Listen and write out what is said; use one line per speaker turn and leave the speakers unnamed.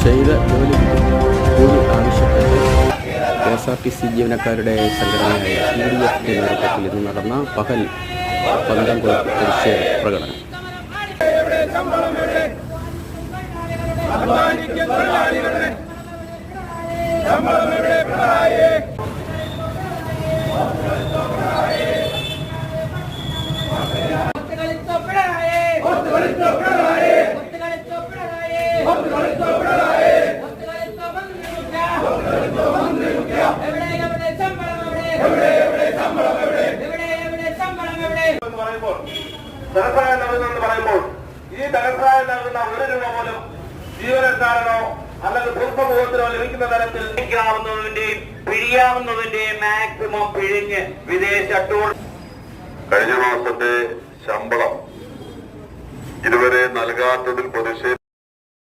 ചെയ്ത ജോലി കൂലി ആവശ്യപ്പെട്ട് KSRTC ജീവനക്കാരുടെ സംഘടനയായ CDF നേതൃത്വത്തിൽ ഇന്ന് നടന്ന പകൽ പന്തംകൊളുത്ത് പ്രതിഷേധ പ്രകടനം.
പറയുമ്പോൾ ഈ ധനസഹായം നൽകുന്ന 1 രൂപ പോലും ജീവനക്കാരനോ അല്ലെങ്കിൽ പൊതുസമൂഹത്തിനോ ലഭിക്കുന്ന തരത്തിൽ പിഴിയാവുന്നതിന്റെയും മാക്സിമം പിഴിഞ്ഞ് വിദേശ ടൂർ.
കഴിഞ്ഞ മാസത്തെ ശമ്പളം ഇതുവരെ നൽകാത്തതിൽ പ്രതിഷേധിച്ചു.